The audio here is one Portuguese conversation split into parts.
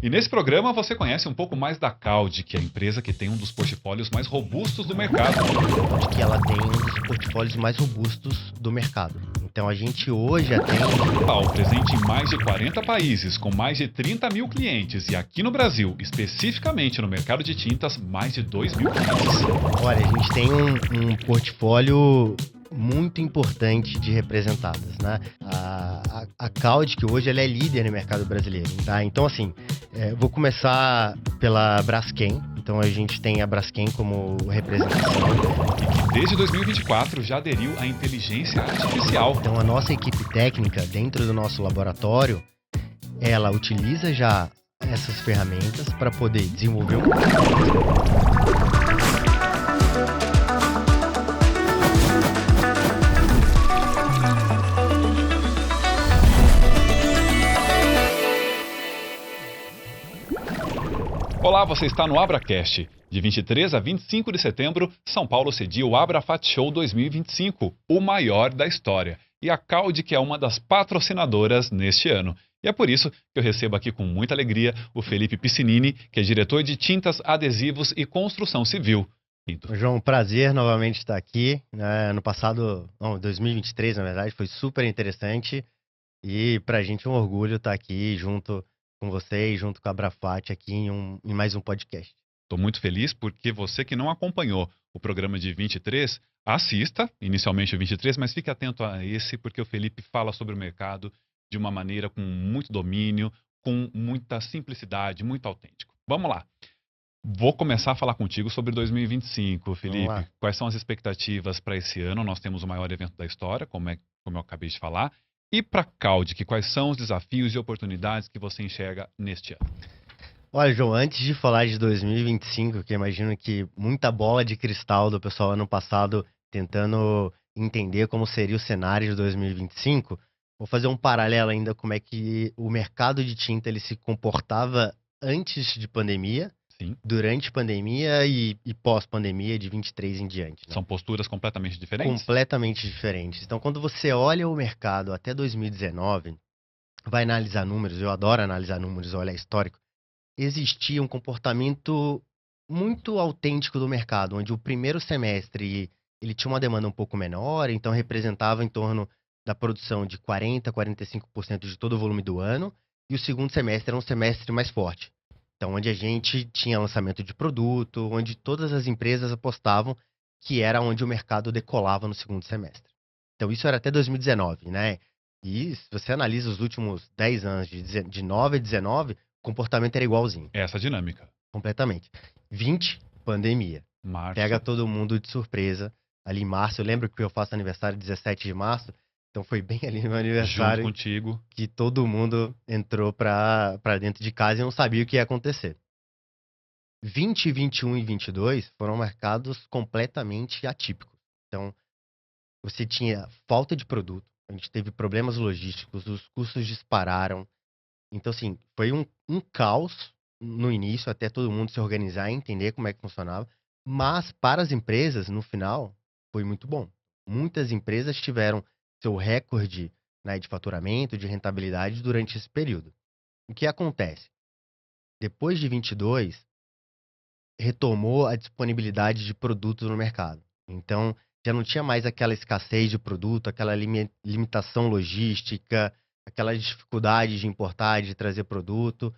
E nesse programa você conhece um pouco mais da Cald, que é a empresa que tem um dos portfólios mais robustos do mercado. De que ela tem um dos portfólios mais robustos do mercado. Então a gente hoje atende. Pau, presente em mais de 40 países, com mais de 30 mil clientes. E aqui no Brasil, especificamente no mercado de tintas, mais de 2 mil clientes. Olha, a gente tem um portfólio muito importante de representadas, né? A Cald, que hoje ela é líder no mercado brasileiro, tá? Então, assim, vou começar pela Braskem. Então, a gente tem a Braskem como representação. E que desde 2024 já aderiu à inteligência artificial. Então, a nossa equipe técnica dentro do nosso laboratório, ela utiliza já essas ferramentas para poder desenvolver Olá, você está no AbraCast. De 23 a 25 de setembro, São Paulo cedia o AbraFat Show 2025, o maior da história. E a Cald, que é uma das patrocinadoras neste ano. E é por isso que eu recebo aqui com muita alegria o Felipe Piscinini, que é diretor de tintas, adesivos e construção civil. João, prazer novamente estar aqui. Né? Ano passado, não, 2023, na verdade, foi super interessante. E pra gente é um orgulho estar aqui junto com vocês, junto com a Abrafat, aqui em mais um podcast. Estou muito feliz porque você que não acompanhou o programa de 23, assista inicialmente o 23, mas fique atento a esse, porque o Felipe fala sobre o mercado de uma maneira com muito domínio, com muita simplicidade, muito autêntico. Vamos lá. Vou começar a falar contigo sobre 2025, Felipe. Quais são as expectativas para esse ano? Nós temos o maior evento da história, como eu acabei de falar. E para a Cald, quais são os desafios e oportunidades que você enxerga neste ano? Olha, João, antes de falar de 2025, que eu imagino que muita bola de cristal do pessoal ano passado tentando entender como seria o cenário de 2025, vou fazer um paralelo ainda como é que o mercado de tinta ele se comportava antes de pandemia, Sim. durante pandemia e pós-pandemia de 23 em diante. Né? São posturas completamente diferentes? Completamente diferentes. Então, quando você olha o mercado até 2019, vai analisar números, eu adoro analisar números, olhar histórico, existia um comportamento muito autêntico do mercado, onde o primeiro semestre ele tinha uma demanda um pouco menor, então representava em torno da produção de 40 a 45% de todo o volume do ano, e o segundo semestre era um semestre mais forte. Então, onde a gente tinha lançamento de produto, onde todas as empresas apostavam que era onde o mercado decolava no segundo semestre. Então, isso era até 2019, né? E se você analisa os últimos 10 anos, de 9 a 19, o comportamento era igualzinho. Essa dinâmica. Completamente. 20, pandemia. Março. Pega todo mundo de surpresa. Ali em março, eu lembro que eu faço aniversário 17 de março, então foi bem ali no meu aniversário. Junto contigo. Que todo mundo entrou pra dentro de casa e não sabia o que ia acontecer. 20, 21 e 22 foram mercados completamente atípicos. Então, você tinha falta de produto, a gente teve problemas logísticos, os custos dispararam. Então, assim, foi um caos no início, até todo mundo se organizar e entender como é que funcionava. Mas, para as empresas, no final, foi muito bom. Muitas empresas tiveram seu recorde, né, de faturamento, de rentabilidade durante esse período. O que acontece? Depois de 22, retomou a disponibilidade de produtos no mercado. Então, já não tinha mais aquela escassez de produto, aquela limitação logística, aquela dificuldade de importar, de trazer produto.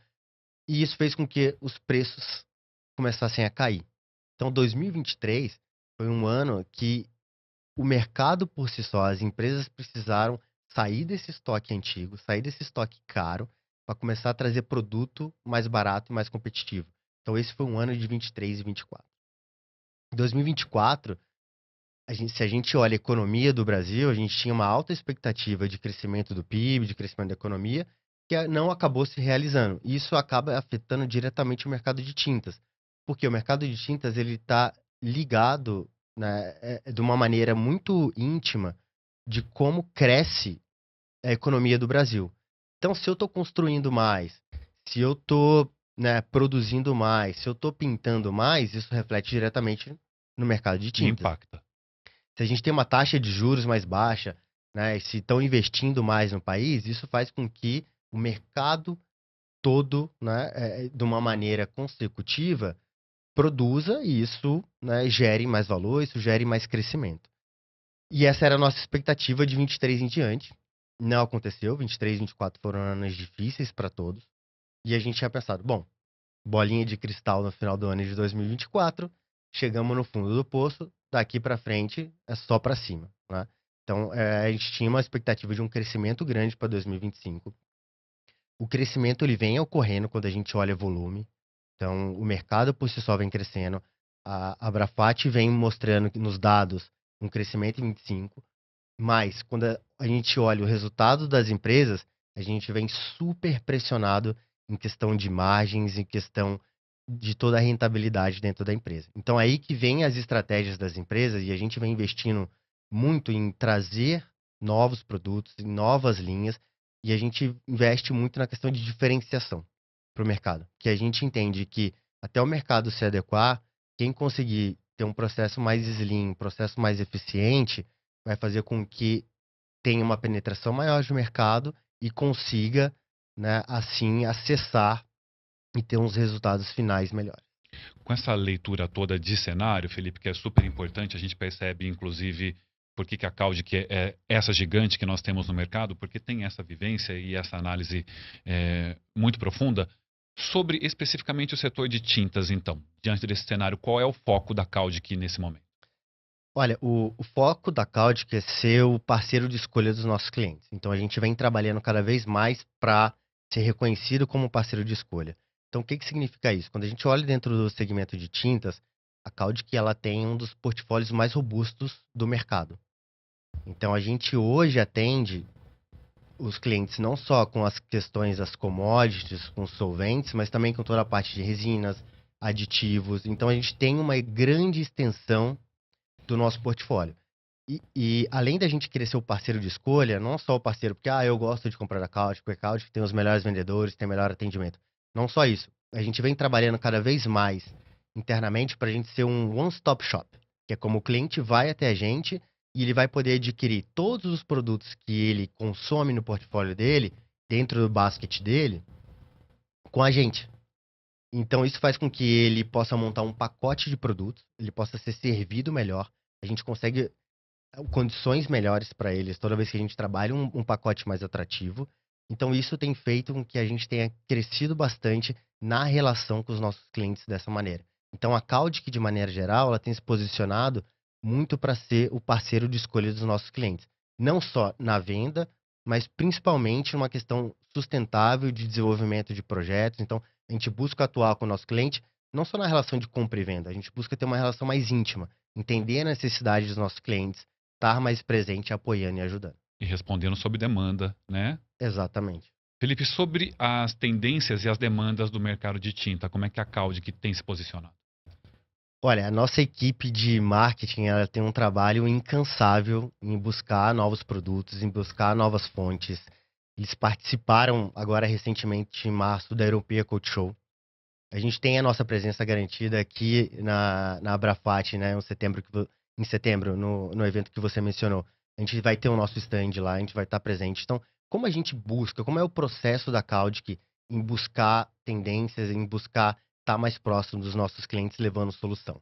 E isso fez com que os preços começassem a cair. Então, 2023 foi um ano que o mercado por si só, as empresas precisaram sair desse estoque antigo, sair desse estoque caro, para começar a trazer produto mais barato e mais competitivo. Então, esse foi um ano de 23 e 24. Em 2024, se a gente olha a economia do Brasil, a gente tinha uma alta expectativa de crescimento do PIB, de crescimento da economia, que não acabou se realizando. E isso acaba afetando diretamente o mercado de tintas, porque o mercado de tintas ele está ligado, né, de uma maneira muito íntima de como cresce a economia do Brasil. Então, se eu estou construindo mais, se eu estou, né, produzindo mais, se eu estou pintando mais, isso reflete diretamente no mercado de E tintas. impacta. Se a gente tem uma taxa de juros mais baixa, né, e se estão investindo mais no país, isso faz com que o mercado todo, né, de uma maneira consecutiva, produza e isso, né, gere mais valor, isso gere mais crescimento. E essa era a nossa expectativa de 23 em diante. Não aconteceu, 23 e 24 foram anos difíceis para todos. E a gente tinha pensado, bom, bolinha de cristal no final do ano de 2024, chegamos no fundo do poço, daqui para frente é só para cima, né? Então, a gente tinha uma expectativa de um crescimento grande para 2025. O crescimento ele vem ocorrendo quando a gente olha volume. Então, o mercado por si só vem crescendo. A Abrafat vem mostrando nos dados um crescimento em 25, mas quando a gente olha o resultado das empresas, a gente vem super pressionado em questão de margens, em questão de toda a rentabilidade dentro da empresa. Então, aí que vem as estratégias das empresas e a gente vem investindo muito em trazer novos produtos, em novas linhas, e a gente investe muito na questão de diferenciação para o mercado, que a gente entende que até o mercado se adequar, quem conseguir ter um processo mais slim, um processo mais eficiente, vai fazer com que tenha uma penetração maior de mercado e consiga, né, assim, acessar e ter uns resultados finais melhores. Com essa leitura toda de cenário, Felipe, que é super importante, a gente percebe, inclusive, por que a Caudic é essa gigante que nós temos no mercado, porque tem essa vivência e essa análise muito profunda. Sobre especificamente o setor de tintas, então, diante desse cenário, qual é o foco da Caudic nesse momento? Olha, o foco da Caudic é ser o parceiro de escolha dos nossos clientes. Então, a gente vem trabalhando cada vez mais para ser reconhecido como parceiro de escolha. Então, o que significa isso? Quando a gente olha dentro do segmento de tintas, a Caudic ela tem um dos portfólios mais robustos do mercado. Então, a gente hoje atende os clientes não só com as questões das commodities, com solventes, mas também com toda a parte de resinas, aditivos. Então, a gente tem uma grande extensão do nosso portfólio. E além da gente querer ser o parceiro de escolha, não só o parceiro, porque eu gosto de comprar da Caudic, porque a Caudic tem os melhores vendedores, tem melhor atendimento. Não só isso. A gente vem trabalhando cada vez mais internamente para a gente ser um one-stop shop, que é como o cliente vai até a gente e ele vai poder adquirir todos os produtos que ele consome no portfólio dele, dentro do basket dele, com a gente. Então, isso faz com que ele possa montar um pacote de produtos, ele possa ser servido melhor. A gente consegue condições melhores para eles toda vez que a gente trabalha um pacote mais atrativo. Então, isso tem feito com que a gente tenha crescido bastante na relação com os nossos clientes dessa maneira. Então, a Caudic, de maneira geral, ela tem se posicionado muito para ser o parceiro de escolha dos nossos clientes. Não só na venda, mas principalmente numa questão sustentável de desenvolvimento de projetos. Então, a gente busca atuar com o nosso cliente não só na relação de compra e venda, a gente busca ter uma relação mais íntima, entender a necessidade dos nossos clientes, estar mais presente, apoiando e ajudando. E respondendo sob demanda, né? Exatamente. Felipe, sobre as tendências e as demandas do mercado de tinta, como é que a Caudic tem se posicionado? Olha, a nossa equipe de marketing, ela tem um trabalho incansável em buscar novos produtos, em buscar novas fontes. Eles participaram agora recentemente em março da European Coat Show. A gente tem a nossa presença garantida aqui na Abrafat, né, em setembro, no evento que você mencionou. A gente vai ter o nosso stand lá, a gente vai estar presente. Então, como a gente busca, como é o processo da Caudic em buscar tendências, em buscar estar mais próximo dos nossos clientes levando solução?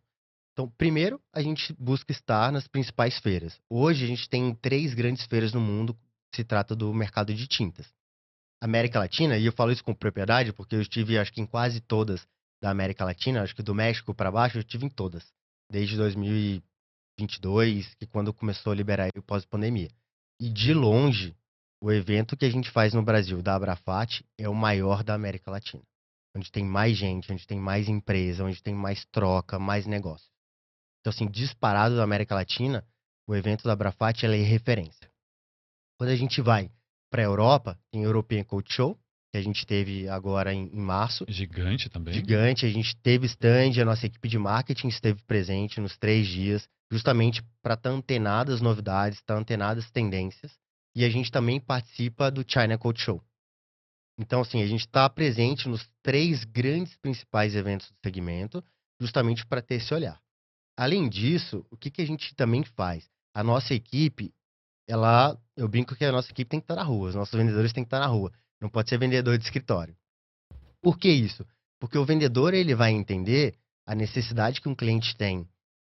Então, primeiro, a gente busca estar nas principais feiras. Hoje, a gente tem 3 grandes feiras no mundo, se trata do mercado de tintas. América Latina, e eu falo isso com propriedade porque eu estive, acho que em quase todas da América Latina, acho que do México para baixo, eu estive em todas, desde 2022, que quando começou a liberar o pós-pandemia. E de longe, o evento que a gente faz no Brasil, da Abrafat, é o maior da América Latina. Onde tem mais gente, onde tem mais empresa, onde tem mais troca, mais negócio. Então, assim, disparado da América Latina, o evento da Abrafat ela é referência. Quando a gente vai para a Europa, tem European Coat Show, que a gente teve agora em março. Gigante também. Gigante, a gente teve stand, a nossa equipe de marketing esteve presente nos 3 dias, justamente para estar antenado às novidades, estar antenado às tendências. E a gente também participa do China Coat Show. Então, assim, a gente está presente nos 3 grandes principais eventos do segmento, justamente para ter esse olhar. Além disso, o que a gente também faz? A nossa equipe, eu brinco que a nossa equipe tem que estar na rua, os nossos vendedores têm que estar na rua. Não pode ser vendedor de escritório. Por que isso? Porque o vendedor ele vai entender a necessidade que um cliente tem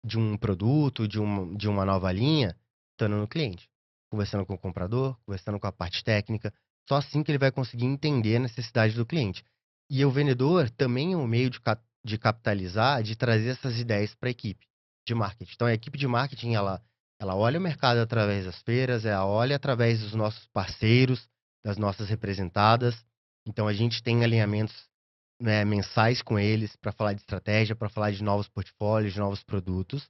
de um produto, de uma nova linha, estando no cliente, conversando com o comprador, conversando com a parte técnica. Só assim que ele vai conseguir entender a necessidade do cliente. E o vendedor também é um meio de capitalizar, de trazer essas ideias para a equipe de marketing. Então, a equipe de marketing, ela olha o mercado através das feiras, ela olha através dos nossos parceiros, das nossas representadas. Então, a gente tem alinhamentos, né, mensais com eles para falar de estratégia, para falar de novos portfólios, de novos produtos.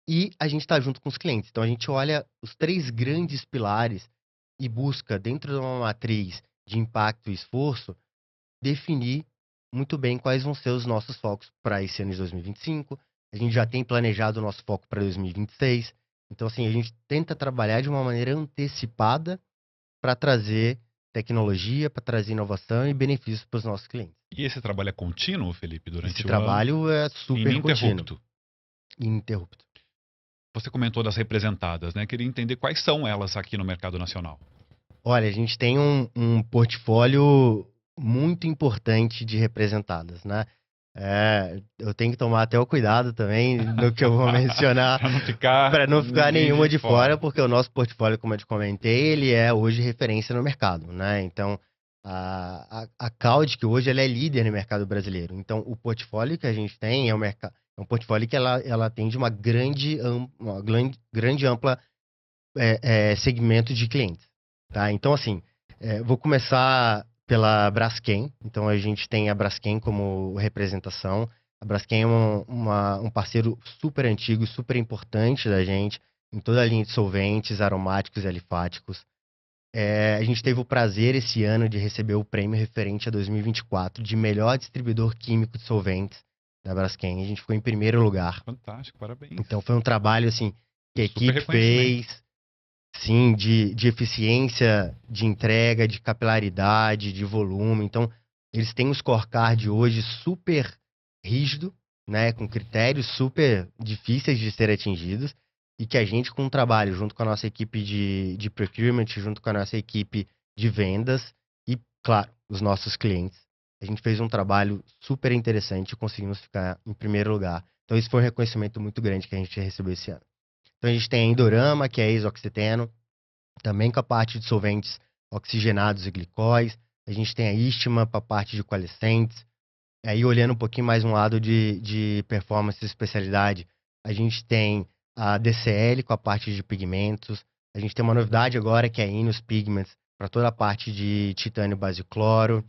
E a gente está junto com os clientes. Então, a gente olha os 3 grandes pilares e busca, dentro de uma matriz de impacto e esforço, definir muito bem quais vão ser os nossos focos para esse ano de 2025. A gente já tem planejado o nosso foco para 2026. Então, assim, a gente tenta trabalhar de uma maneira antecipada para trazer tecnologia, para trazer inovação e benefícios para os nossos clientes. E esse trabalho é contínuo, Felipe, Esse durante o ano? trabalho é super contínuo, Ininterrupto. ininterrupto. Você comentou das representadas, né? Queria entender quais são elas aqui no mercado nacional. Olha, a gente tem um portfólio muito importante de representadas, né? Eu tenho que tomar até o cuidado também no que eu vou mencionar, Para não para não ficar ninguém nenhuma de de fora, porque o nosso portfólio, como eu te comentei, ele é hoje referência no mercado, né? Então, a Caudic hoje ela é líder no mercado brasileiro. Então, o portfólio que a gente tem é um portfólio que ela atende uma grande ampla segmento de clientes, tá? Então, assim, vou começar pela Braskem. Então, a gente tem a Braskem como representação. A Braskem é um parceiro super antigo, super importante da gente em toda a linha de solventes, aromáticos e alifáticos. A gente teve o prazer esse ano de receber o prêmio referente a 2024 de melhor distribuidor químico de solventes da Braskem. A gente ficou em primeiro lugar. Fantástico, parabéns. Então, foi um trabalho, assim, que a Super equipe reconhecimento. fez. Sim, de eficiência, de entrega, de capilaridade, de volume. Então, eles têm um scorecard hoje super rígido, né, com critérios super difíceis de ser atingidos, e que a gente, com o trabalho, junto com a nossa equipe de procurement, junto com a nossa equipe de vendas e, claro, os nossos clientes, a gente fez um trabalho super interessante e conseguimos ficar em primeiro lugar. Então, isso foi um reconhecimento muito grande que a gente recebeu esse ano. Então a gente tem a Indorama, que é ex-oxiteno, também com a parte de solventes oxigenados e glicóis. A gente tem a Istma para a parte de coalescentes. Aí olhando um pouquinho mais um lado de performance e especialidade, a gente tem a DCL com a parte de pigmentos. A gente tem uma novidade agora que é a Inus Pigments para toda a parte de titânio base cloro.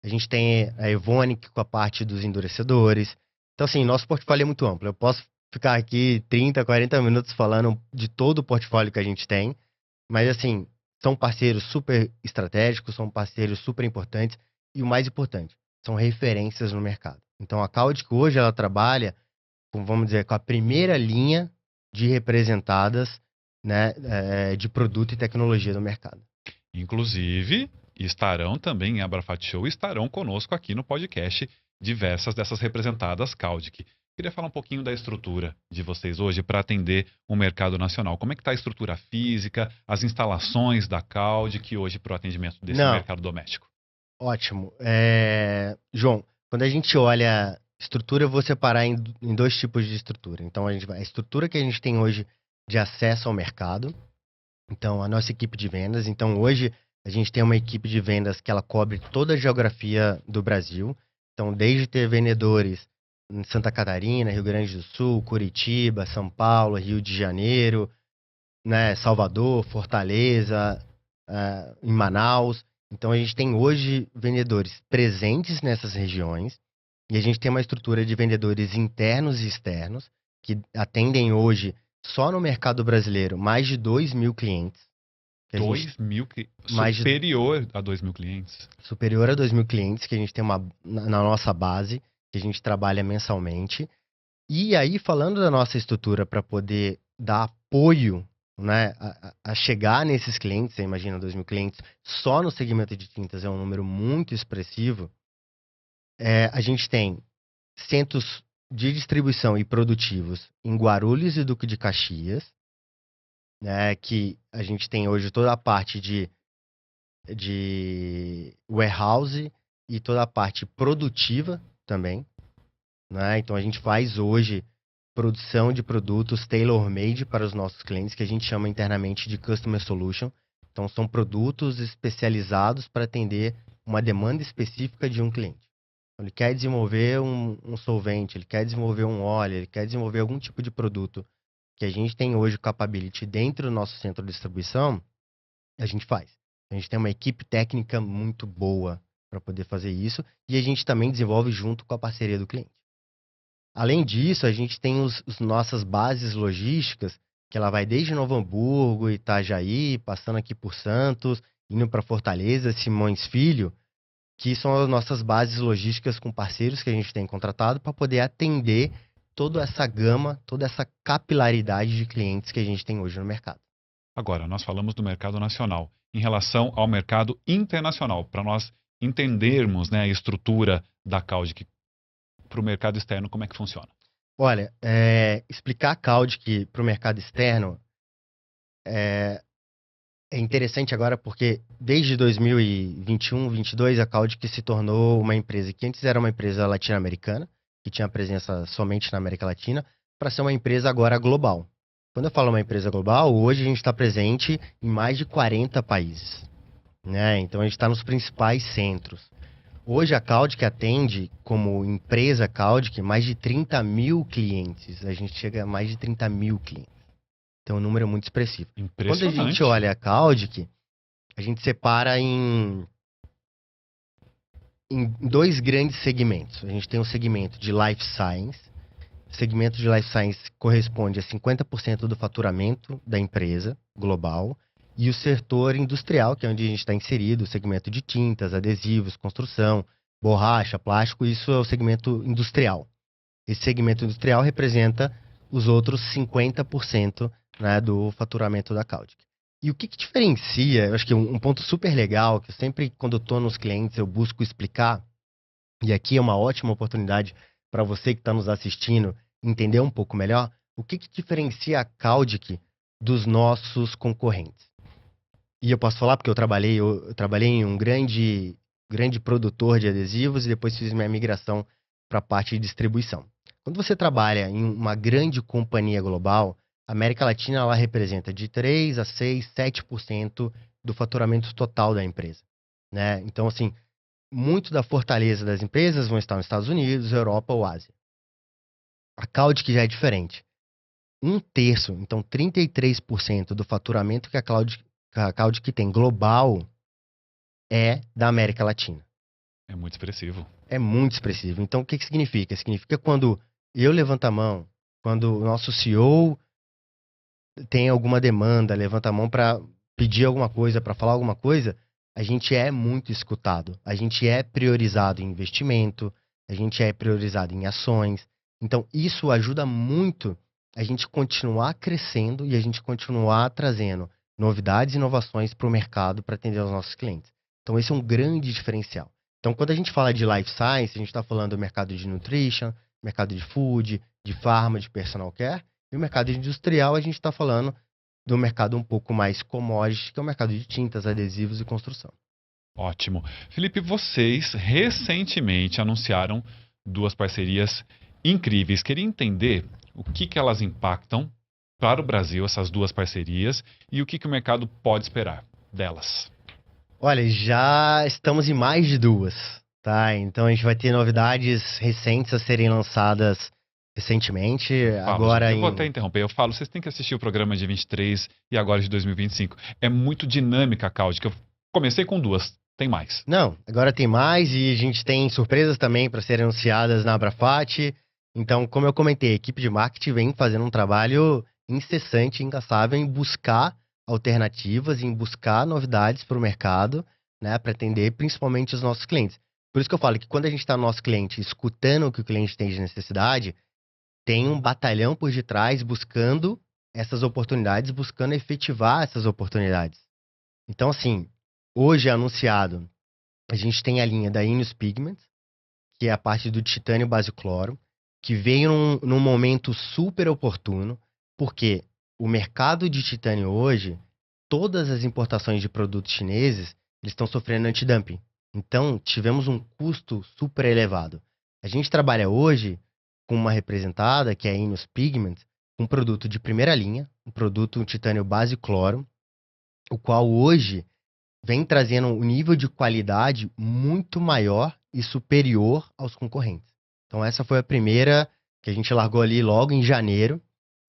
A gente tem a Evonik com a parte dos endurecedores. Então, assim, nosso portfólio é muito amplo. Eu posso ficar aqui 30, 40 minutos falando de todo o portfólio que a gente tem, mas, assim, são parceiros super estratégicos, são parceiros super importantes e o mais importante, são referências no mercado. Então, a Caudic hoje ela trabalha com, vamos dizer, com a primeira linha de representadas, né, de produto e tecnologia do mercado. Inclusive, estarão também em Abrafat Show, estarão conosco aqui no podcast diversas dessas representadas Caudic. Queria falar um pouquinho da estrutura de vocês hoje para atender o mercado nacional. Como é que está a estrutura física, as instalações da Caudic hoje para o atendimento desse Não, mercado doméstico? ótimo. João, quando a gente olha estrutura, eu vou separar em 2 tipos de estrutura. Então, a estrutura que a gente tem hoje de acesso ao mercado. Então, a nossa equipe de vendas. Então, hoje, a gente tem uma equipe de vendas que ela cobre toda a geografia do Brasil. Então, desde ter vendedores em Santa Catarina, Rio Grande do Sul, Curitiba, São Paulo, Rio de Janeiro, né, Salvador, Fortaleza, em Manaus. Então, a gente tem hoje vendedores presentes nessas regiões e a gente tem uma estrutura de vendedores internos e externos que atendem hoje, só no mercado brasileiro, mais de 2.000 clientes. Que a gente, 2.000, mais de, superior a 2.000 clientes. superior a 2.000 clientes que a gente tem na nossa base, que a gente trabalha mensalmente. E aí, falando da nossa estrutura para poder dar apoio, né, a chegar nesses clientes, você imagina 2.000 clientes, só no segmento de tintas é um número muito expressivo. A gente tem centros de distribuição e produtivos em Guarulhos e Duque de Caxias, né, que a gente tem hoje toda a parte de warehouse e toda a parte produtiva também, né? Então a gente faz hoje produção de produtos tailor-made para os nossos clientes, que a gente chama internamente de Customer Solution. Então são produtos especializados para atender uma demanda específica de um cliente. Ele quer desenvolver um solvente, ele quer desenvolver um óleo, ele quer desenvolver algum tipo de produto que a gente tem hoje capability dentro do nosso centro de distribuição, a gente faz. A gente tem uma equipe técnica muito boa para poder fazer isso e a gente também desenvolve junto com a parceria do cliente. Além disso, a gente tem os nossas bases logísticas, que ela vai desde Novo Hamburgo, Itajaí, passando aqui por Santos, indo para Fortaleza, Simões Filho, que são as nossas bases logísticas com parceiros que a gente tem contratado para poder atender toda essa gama, toda essa capilaridade de clientes que a gente tem hoje no mercado. Agora, nós falamos do mercado nacional. Em relação ao mercado internacional, para nós entendermos, né, a estrutura da Caudic para o mercado externo, como é que funciona? Olha, explicar a Caudic para o mercado externo é interessante agora porque desde 2021, 2022, a Caudic se tornou uma empresa que antes era uma empresa latino-americana, que tinha presença somente na América Latina, para ser uma empresa agora global. Quando eu falo uma empresa global, hoje a gente está presente em mais de 40 países, né? Então a gente está nos principais centros. Hoje a Caudic atende, como empresa Caudic, mais de 30 mil clientes. A gente chega a mais de 30 mil clientes. Então, um número muito expressivo. Quando a gente olha a Caudic, a gente separa em dois grandes segmentos. A gente tem um segmento de Life Science. O segmento de Life Science corresponde a 50% do faturamento da empresa global. E o setor industrial, que é onde a gente está inserido, o segmento de tintas, adesivos, construção, borracha, plástico, isso é o segmento industrial. Esse segmento industrial representa os outros 50%, né, do faturamento da Caudic. E o que diferencia, eu acho que um ponto super legal, que eu sempre, quando eu estou nos clientes, eu busco explicar, e aqui é uma ótima oportunidade para você que está nos assistindo entender um pouco melhor, o que diferencia a Caudic dos nossos concorrentes. E eu posso falar porque eu trabalhei em um grande produtor de adesivos e depois fiz minha migração para a parte de distribuição. Quando você trabalha em uma grande companhia global, a América Latina ela representa de 3 a 6, 7% do faturamento total da empresa, né? Então, assim, muito da fortaleza das empresas vão estar nos Estados Unidos, Europa ou Ásia. A Caudic já é diferente. 1/3, então 33% do faturamento que a Caudic tem global é da América Latina. É muito expressivo. É muito expressivo. Então, o que significa? Significa quando eu levanto a mão, quando o nosso CEO tem alguma demanda, levanta a mão para pedir alguma coisa, para falar alguma coisa, a gente é muito escutado. A gente é priorizado em investimento, a gente é priorizado em ações. Então, isso ajuda muito a gente continuar crescendo e a gente continuar trazendo novidades e inovações para o mercado para atender os nossos clientes. Então, esse é um grande diferencial. Então, quando a gente fala de life science, a gente está falando do mercado de nutrition, mercado de food, de pharma, de personal care. E o mercado industrial, a gente está falando do mercado um pouco mais commodity, que é o mercado de tintas, adesivos e construção. Ótimo. Felipe, vocês recentemente anunciaram 2 parcerias incríveis. Queria entender o que elas impactam para o Brasil, essas 2 parcerias, e o que o mercado pode esperar delas. Olha, já estamos em mais de 2, tá? Então a gente vai ter novidades recentes a serem lançadas recentemente. Agora gente, eu vou até interromper. Eu falo, vocês têm que assistir o programa de 23 e agora de 2025. É muito dinâmica a Caudic. Eu comecei com 2, tem mais. Não, agora tem mais e a gente tem surpresas também para serem anunciadas na Abrafat. Então, como eu comentei, a equipe de marketing vem fazendo um trabalho incessante, incansável em buscar alternativas, em buscar novidades para o mercado, né, para atender principalmente os nossos clientes. Por isso que eu falo que quando a gente está no nosso cliente, escutando o que o cliente tem de necessidade, tem um batalhão por detrás buscando essas oportunidades, buscando efetivar essas oportunidades. Então, assim, hoje é anunciado, a gente tem a linha da Ineos Pigments, que é a parte do titânio basicloro, que veio num momento super oportuno, porque o mercado de titânio hoje, todas as importações de produtos chineses, eles estão sofrendo antidumping. Então, tivemos um custo super elevado. A gente trabalha hoje com uma representada, que é a Ineos Pigments, um produto de primeira linha, um produto um titânio base cloro, o qual hoje vem trazendo um nível de qualidade muito maior e superior aos concorrentes. Então, essa foi a primeira que a gente largou ali logo em janeiro,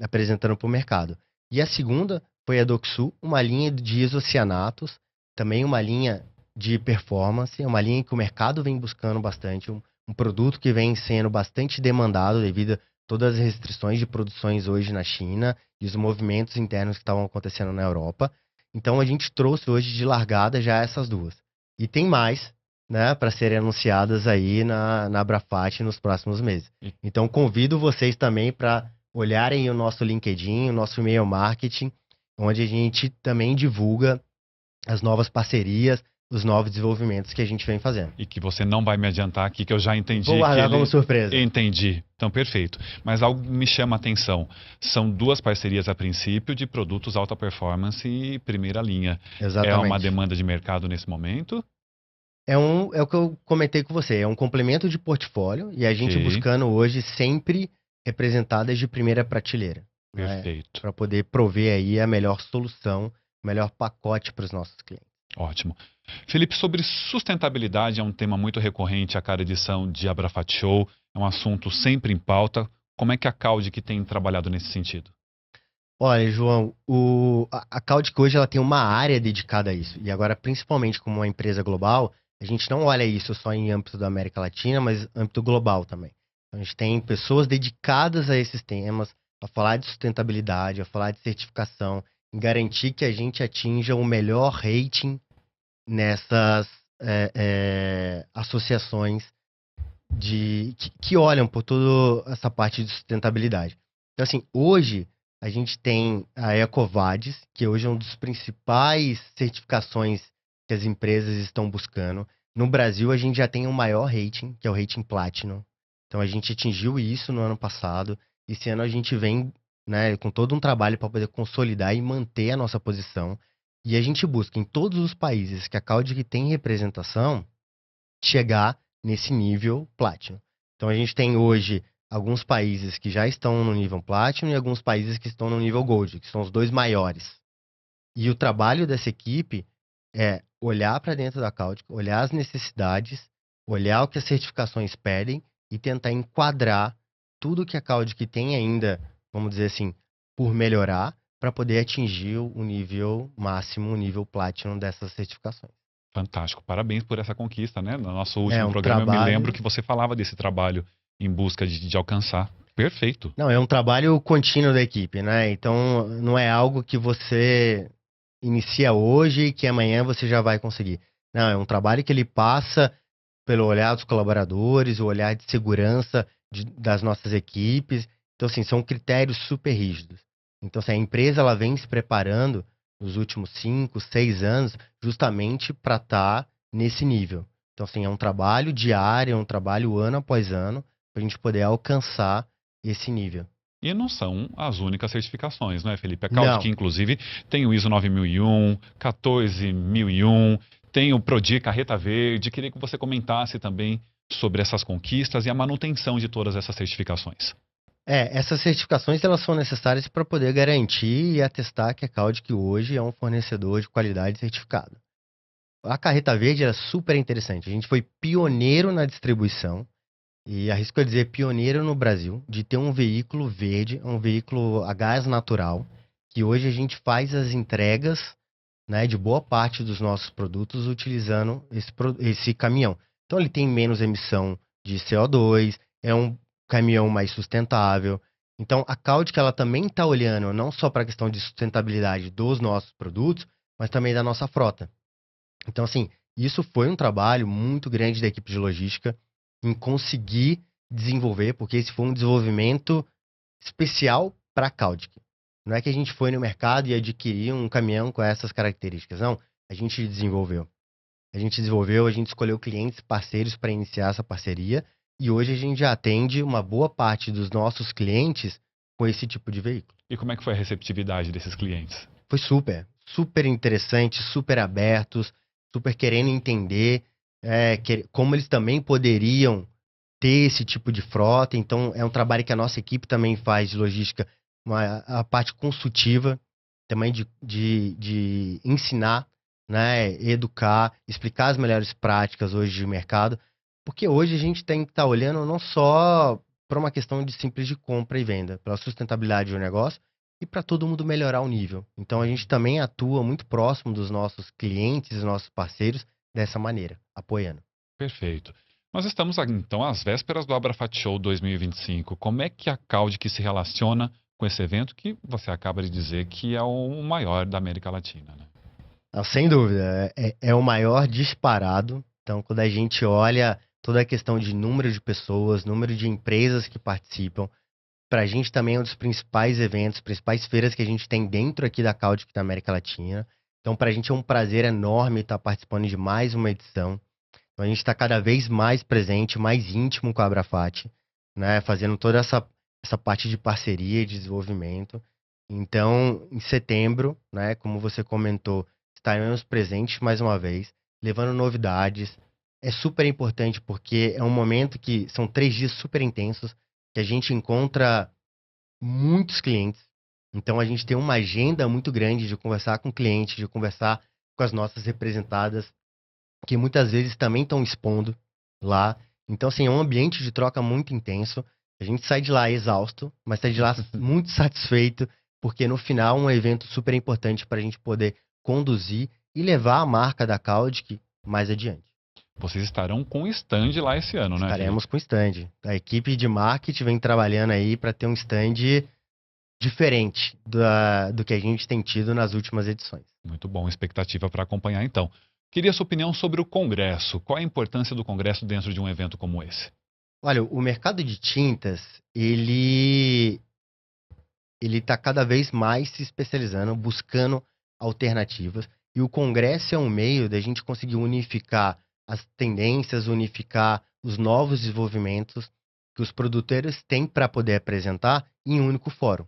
apresentando para o mercado. E a segunda foi a Doxu, uma linha de isocianatos, também uma linha de performance, uma linha que o mercado vem buscando bastante, um produto que vem sendo bastante demandado devido a todas as restrições de produções hoje na China e os movimentos internos que estavam acontecendo na Europa. Então a gente trouxe hoje de largada já essas duas. E tem mais, né, para serem anunciadas aí na Abrafat nos próximos meses. Então convido vocês também para olharem o nosso LinkedIn, o nosso e-mail marketing, onde a gente também divulga as novas parcerias, os novos desenvolvimentos que a gente vem fazendo. E que você não vai me adiantar aqui, que eu já entendi. Vou guardar que como surpresa. Entendi. Então, perfeito. Mas algo me chama a atenção. São duas parcerias a princípio de produtos alta performance e primeira linha. Exatamente. É uma demanda de mercado nesse momento? É o que eu comentei com você, é um complemento de portfólio e a gente Ok. buscando hoje sempre representadas de primeira prateleira, né, Perfeito. para poder prover aí a melhor solução, o melhor pacote para os nossos clientes. Ótimo. Felipe, sobre sustentabilidade é um tema muito recorrente a cada edição de Abrafat Show, é um assunto sempre em pauta. Como é que a Caudic tem trabalhado nesse sentido? Olha, João, a Caudic hoje ela tem uma área dedicada a isso. E agora, principalmente como uma empresa global, a gente não olha isso só em âmbito da América Latina, mas âmbito global também. Então, a gente tem pessoas dedicadas a esses temas, a falar de sustentabilidade, a falar de certificação, em garantir que a gente atinja o melhor rating nessas associações que olham por toda essa parte de sustentabilidade. Então, assim, hoje a gente tem a EcoVadis, que hoje é uma das principais certificações que as empresas estão buscando. No Brasil, a gente já tem o maior rating, que é o rating Platinum. Então, a gente atingiu isso no ano passado. Esse ano a gente vem, né, com todo um trabalho para poder consolidar e manter a nossa posição. E a gente busca, em todos os países que a Caudic tem representação, chegar nesse nível Platinum. Então, a gente tem hoje alguns países que já estão no nível Platinum e alguns países que estão no nível Gold, que são os dois maiores. E o trabalho dessa equipe é olhar para dentro da Caudic, olhar as necessidades, olhar o que as certificações pedem e tentar enquadrar tudo que a Caudic tem ainda, vamos dizer assim, por melhorar, para poder atingir o nível máximo, o nível Platinum dessas certificações. Fantástico. Parabéns por essa conquista, né? No nosso É último um programa eu me trabalho. lembro que você falava desse trabalho em busca de alcançar. Perfeito. Não, é um trabalho contínuo da equipe, né? Então, não é algo que você inicia hoje e que amanhã você já vai conseguir. Não, é um trabalho que ele passa pelo olhar dos colaboradores, o olhar de segurança das nossas equipes. Então, assim, são critérios super rígidos. Então, assim, a empresa ela vem se preparando nos últimos 5, 6 anos justamente para estar nesse nível. Então, assim, é um trabalho diário, é um trabalho ano após ano, para a gente poder alcançar esse nível. E não são as únicas certificações, não é, Felipe? A Caudic, Não, inclusive, tem o ISO 9001, 14001, tem o Prodi Carreta Verde. Queria que você comentasse também sobre essas conquistas e a manutenção de todas essas certificações. essas certificações elas são necessárias para poder garantir e atestar que a Caudic hoje é um fornecedor de qualidade certificado. A Carreta Verde era super interessante. A gente foi pioneiro na distribuição, e arrisco a dizer pioneiro no Brasil, de ter um veículo verde, um veículo a gás natural, que hoje a gente faz as entregas, né, de boa parte dos nossos produtos utilizando esse caminhão. Então ele tem menos emissão de CO2, é um caminhão mais sustentável. Então a Caudic ela também está olhando não só para a questão de sustentabilidade dos nossos produtos, mas também da nossa frota. Então, assim, isso foi um trabalho muito grande da equipe de logística em conseguir desenvolver, porque esse foi um desenvolvimento especial para a Caudic. Não é que a gente foi no mercado e adquiriu um caminhão com essas características, não. A gente desenvolveu. A gente escolheu clientes parceiros para iniciar essa parceria e hoje a gente já atende uma boa parte dos nossos clientes com esse tipo de veículo. E como é que foi a receptividade desses clientes? Foi super interessante, super abertos, super querendo entender. como eles também poderiam ter esse tipo de frota. Então, é um trabalho que a nossa equipe também faz de logística, a parte consultiva, também de ensinar, né, educar, explicar as melhores práticas hoje de mercado, porque hoje a gente tem que estar olhando não só para uma questão de simples de compra e venda, pela sustentabilidade do negócio e para todo mundo melhorar o nível. Então, a gente também atua muito próximo dos nossos clientes, dos nossos parceiros, dessa maneira, apoiando. Perfeito. Nós estamos então às vésperas do Abrafat Show 2025. Como é que a Caldic se relaciona com esse evento que você acaba de dizer que é o maior da América Latina, né? Não, sem dúvida, é o maior disparado. Então, quando a gente olha toda a questão de número de pessoas, número de empresas que participam, para a gente também é um dos principais eventos, principais feiras que a gente tem dentro aqui da Caldic da América Latina. Então, para a gente é um prazer enorme estar participando de mais uma edição. Então, a gente está cada vez mais presente, mais íntimo com a Abrafat, né? Fazendo toda essa parte de parceria e de desenvolvimento. Então, em setembro, né, como você comentou, estaremos presentes mais uma vez, levando novidades. É super importante porque é um momento que são 3 dias super intensos, que a gente encontra muitos clientes. Então, a gente tem uma agenda muito grande de conversar com clientes, de conversar com as nossas representadas, que muitas vezes também estão expondo lá. Então, assim, é um ambiente de troca muito intenso. A gente sai de lá exausto, mas sai de lá muito satisfeito, porque no final é um evento super importante para a gente poder conduzir e levar a marca da Caldic mais adiante. Vocês estarão com stand lá esse ano, né, Estaremos Felipe? com stand. A equipe de marketing vem trabalhando aí para ter um stand diferente do que a gente tem tido nas últimas edições. Muito bom, expectativa para acompanhar então. Queria sua opinião sobre o Congresso. Qual a importância do Congresso dentro de um evento como esse? Olha, o mercado de tintas, ele está cada vez mais se especializando, buscando alternativas. E o Congresso é um meio da gente conseguir unificar as tendências, unificar os novos desenvolvimentos que os produtores têm para poder apresentar em um único fórum.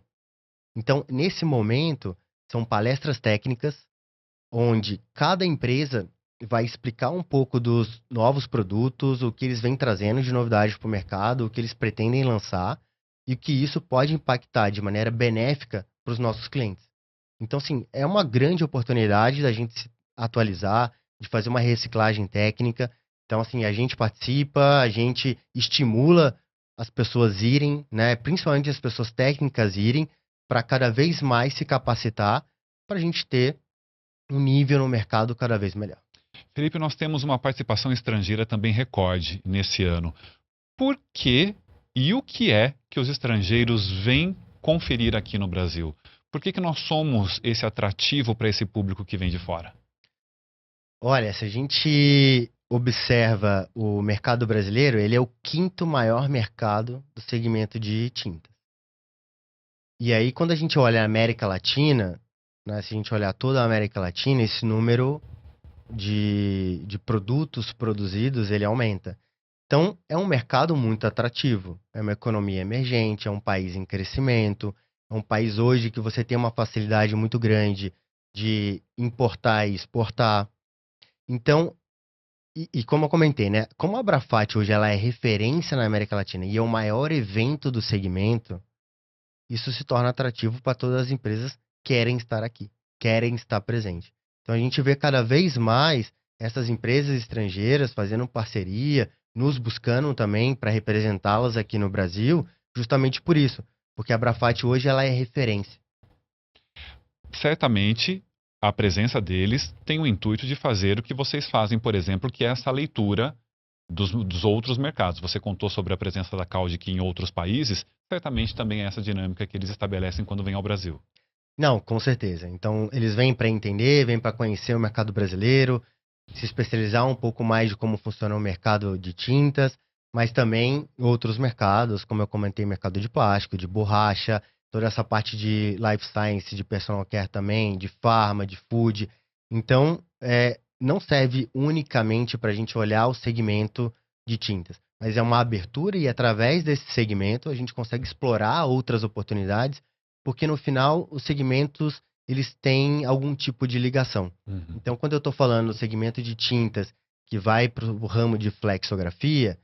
Então, nesse momento, são palestras técnicas, onde cada empresa vai explicar um pouco dos novos produtos, o que eles vêm trazendo de novidade para o mercado, o que eles pretendem lançar e que isso pode impactar de maneira benéfica para os nossos clientes. Então, assim, é uma grande oportunidade da gente se atualizar, de fazer uma reciclagem técnica. Então, assim, a gente participa, a gente estimula as pessoas irem, né, principalmente as pessoas técnicas irem, para cada vez mais se capacitar, para a gente ter um nível no mercado cada vez melhor. Felipe, nós temos uma participação estrangeira também recorde nesse ano. Por que e o que é que os estrangeiros vêm conferir aqui no Brasil? Por que nós somos esse atrativo para esse público que vem de fora? Olha, se a gente observa o mercado brasileiro, ele é o quinto maior mercado do segmento de tintas. E aí, quando a gente olha a América Latina, né, se a gente olhar toda a América Latina, esse número de produtos produzidos, ele aumenta. Então, é um mercado muito atrativo. É uma economia emergente, é um país em crescimento, é um país hoje que você tem uma facilidade muito grande de importar e exportar. Então, e como eu comentei, né? Como a Abrafat hoje ela é referência na América Latina e é o maior evento do segmento, isso se torna atrativo para todas as empresas que querem estar aqui, querem estar presentes. Então a gente vê cada vez mais essas empresas estrangeiras fazendo parceria, nos buscando também para representá-las aqui no Brasil, justamente por isso, porque a Abrafat hoje ela é referência. Certamente, a presença deles tem o intuito de fazer o que vocês fazem, por exemplo, que é essa leitura dos outros mercados. Você contou sobre a presença da Caldic em outros países, certamente também é essa dinâmica que eles estabelecem quando vêm ao Brasil. Não, com certeza. Então eles vêm para entender, vêm para conhecer o mercado brasileiro, se especializar um pouco mais de como funciona o mercado de tintas, mas também outros mercados, como eu comentei, mercado de plástico, de borracha, toda essa parte de life science, de personal care também, de pharma, de food. Então, não serve unicamente para a gente olhar o segmento de tintas, mas é uma abertura e através desse segmento a gente consegue explorar outras oportunidades, porque no final os segmentos eles têm algum tipo de ligação. Uhum. Então, quando eu estou falando do segmento de tintas que vai para o ramo de flexografia,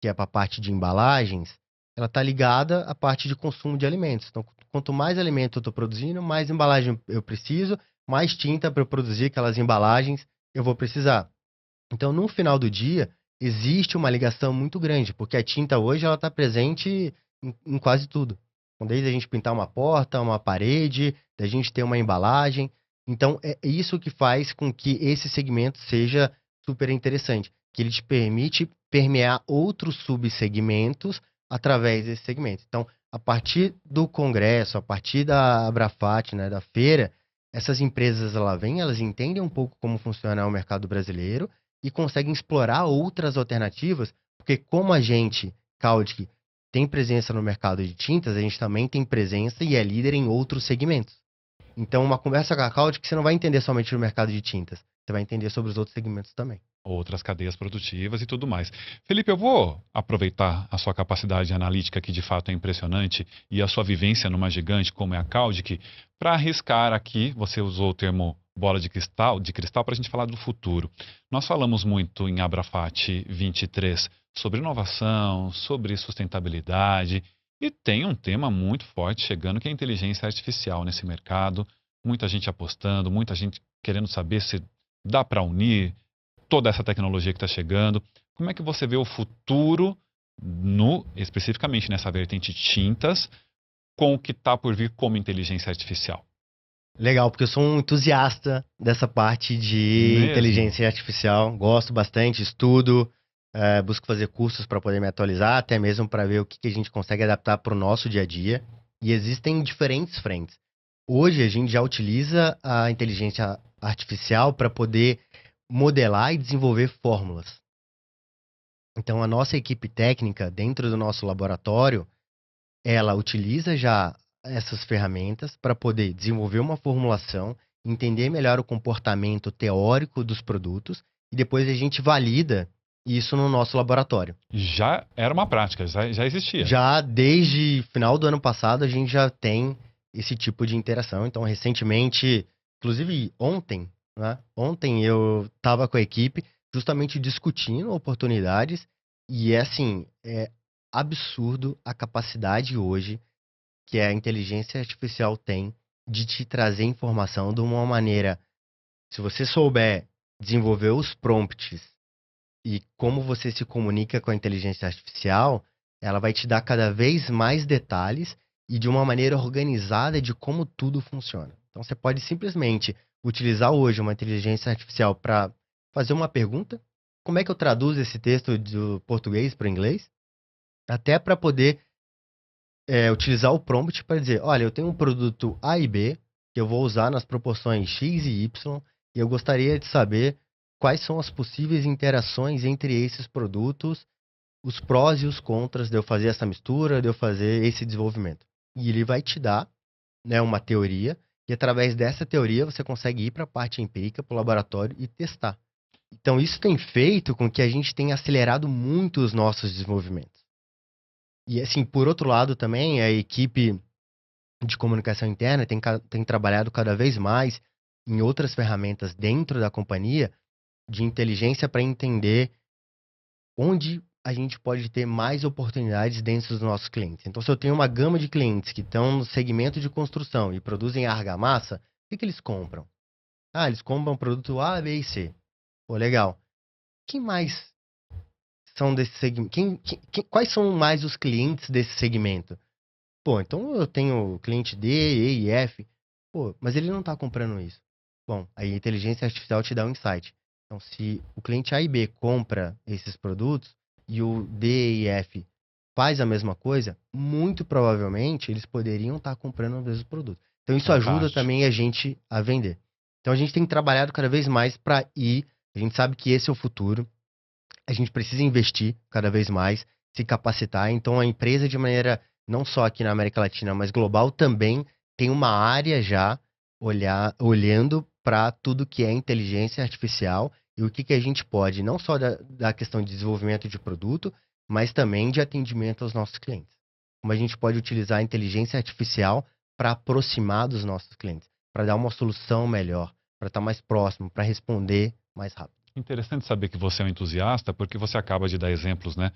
que é para a parte de embalagens, ela está ligada à parte de consumo de alimentos. Então, quanto mais alimento eu estou produzindo, mais embalagem eu preciso, mais tinta para eu produzir aquelas embalagens eu vou precisar. Então, no final do dia, existe uma ligação muito grande, porque a tinta hoje ela está presente em quase tudo. Então, desde a gente pintar uma porta, uma parede, da gente ter uma embalagem. Então, é isso que faz com que esse segmento seja super interessante, que ele te permite permear outros subsegmentos através desse segmento. Então, a partir do congresso, a partir da Abrafat, né, da feira, essas empresas elas entendem um pouco como funciona o mercado brasileiro e conseguem explorar outras alternativas, porque como a gente, Kautic, tem presença no mercado de tintas, a gente também tem presença e é líder em outros segmentos. Então, uma conversa com a Kautic, você não vai entender somente no mercado de tintas, você vai entender sobre os outros segmentos também. Outras cadeias produtivas e tudo mais. Felipe, eu vou aproveitar a sua capacidade analítica, que de fato é impressionante, e a sua vivência numa gigante como é a Kautic, para arriscar aqui, você usou o termo bola de cristal para a gente falar do futuro. Nós falamos muito em Abrafat 23 sobre inovação, sobre sustentabilidade, e tem um tema muito forte chegando, que é a inteligência artificial nesse mercado. Muita gente apostando, muita gente querendo saber se dá para unir toda essa tecnologia que está chegando. Como é que você vê o futuro, especificamente nessa vertente tintas, com o que está por vir como inteligência artificial? Legal, porque eu sou um entusiasta dessa parte de Mesmo? inteligência artificial, gosto bastante, estudo, busco fazer cursos para poder me atualizar, até mesmo para ver o que a gente consegue adaptar para o nosso dia a dia. E existem diferentes frentes. Hoje a gente já utiliza a inteligência artificial para poder modelar e desenvolver fórmulas. Então, a nossa equipe técnica, dentro do nosso laboratório, ela utiliza já essas ferramentas para poder desenvolver uma formulação, entender melhor o comportamento teórico dos produtos e depois a gente valida isso no nosso laboratório. Já era uma prática, já existia. Já desde final do ano passado a gente já tem esse tipo de interação. Então, recentemente, inclusive ontem, né? Ontem eu estava com a equipe justamente discutindo oportunidades e é assim, é absurdo a capacidade hoje que a inteligência artificial tem de te trazer informação de uma maneira, se você souber desenvolver os prompts e como você se comunica com a inteligência artificial, ela vai te dar cada vez mais detalhes e de uma maneira organizada de como tudo funciona. Então você pode simplesmente utilizar hoje uma inteligência artificial para fazer uma pergunta, como é que eu traduzo esse texto do português para o inglês, até para poder utilizar o prompt para dizer, olha, eu tenho um produto A e B que eu vou usar nas proporções X e Y e eu gostaria de saber quais são as possíveis interações entre esses produtos, os prós e os contras de eu fazer essa mistura, de eu fazer esse desenvolvimento. E ele vai te dar, né, uma teoria e através dessa teoria você consegue ir para a parte empírica, para o laboratório e testar. Então isso tem feito com que a gente tenha acelerado muito os nossos desenvolvimentos. E assim, por outro lado também, a equipe de comunicação interna tem trabalhado cada vez mais em outras ferramentas dentro da companhia de inteligência para entender onde a gente pode ter mais oportunidades dentro dos nossos clientes. Então, se eu tenho uma gama de clientes que estão no segmento de construção e produzem argamassa, o que eles compram? Ah, eles compram produto A, B e C. Pô, legal. Quem mais são desse segmento? Quais são mais os clientes desse segmento? Pô, então eu tenho cliente D, E e F. Pô, mas ele não está comprando isso. Bom, aí a inteligência artificial te dá um insight. Então, se o cliente A e B compra esses produtos e o D e F faz a mesma coisa, muito provavelmente eles poderiam estar comprando o mesmo produto. Então, isso ajuda Fantástico. também a gente a vender. Então, a gente tem trabalhado cada vez mais para ir. A gente sabe que esse é o futuro. A gente precisa investir cada vez mais, se capacitar. Então, a empresa, de maneira não só aqui na América Latina, mas global também, tem uma área já olhando para tudo que é inteligência artificial e o que a gente pode, não só da questão de desenvolvimento de produto, mas também de atendimento aos nossos clientes. Como a gente pode utilizar a inteligência artificial para aproximar dos nossos clientes, para dar uma solução melhor, para estar mais próximo, para responder mais rápido. Interessante saber que você é um entusiasta, porque você acaba de dar exemplos, né?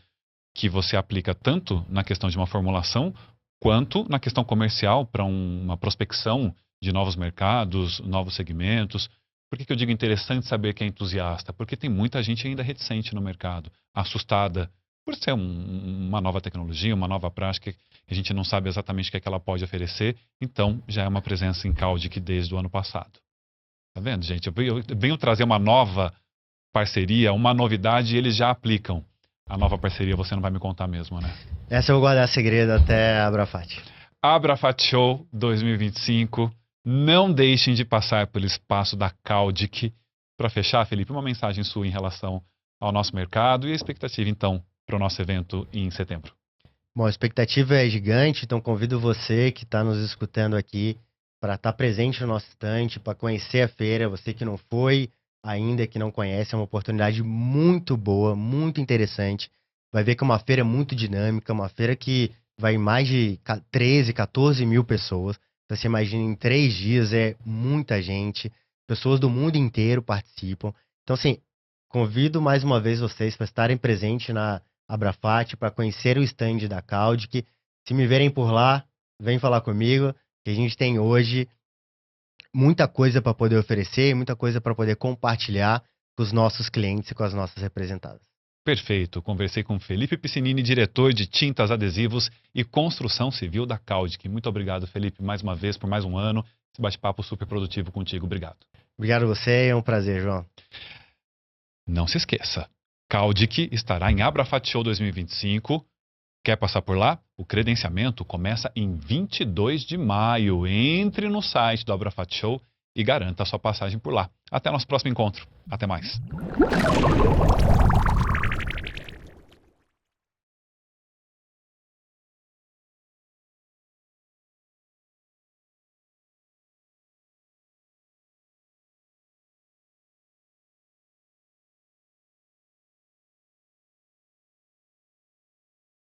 Que você aplica tanto na questão de uma formulação, quanto na questão comercial para uma prospecção de novos mercados, novos segmentos. Por que eu digo interessante saber que é entusiasta? Porque tem muita gente ainda reticente no mercado, assustada por ser uma nova tecnologia, uma nova prática, que a gente não sabe exatamente o que é que ela pode oferecer, então já é uma presença em Caldic desde o ano passado. Tá vendo, gente? Eu venho trazer uma nova parceria, uma novidade e eles já aplicam. A nova parceria você não vai me contar mesmo, né? Essa eu vou guardar segredo até a Abrafat. Abrafat Show 2025. Não deixem de passar pelo espaço da Caldic. Para fechar, Felipe, uma mensagem sua em relação ao nosso mercado e a expectativa, então, para o nosso evento em setembro. Bom, a expectativa é gigante, então convido você que está nos escutando aqui para estar presente no nosso stand, para conhecer a feira. Você que não foi ainda, que não conhece, é uma oportunidade muito boa, muito interessante. Vai ver que é uma feira muito dinâmica, uma feira que vai em mais de 13, 14 mil pessoas. Então, você imagina, em 3 dias é muita gente, pessoas do mundo inteiro participam. Então, assim, convido mais uma vez vocês para estarem presentes na Abrafat, para conhecer o stand da Caldic. Se me verem por lá, vem falar comigo, que a gente tem hoje muita coisa para poder oferecer, muita coisa para poder compartilhar com os nossos clientes e com as nossas representadas. Perfeito. Conversei com Felipe Piscinini, diretor de tintas, adesivos e construção civil da Caldic. Muito obrigado, Felipe, mais uma vez, por mais um ano. Esse bate-papo super produtivo contigo. Obrigado. Obrigado a você, é um prazer, João. Não se esqueça, Caldic estará em Abrafat Show 2025. Quer passar por lá? O credenciamento começa em 22 de maio. Entre no site do Abrafat Show e garanta a sua passagem por lá. Até nosso próximo encontro. Até mais.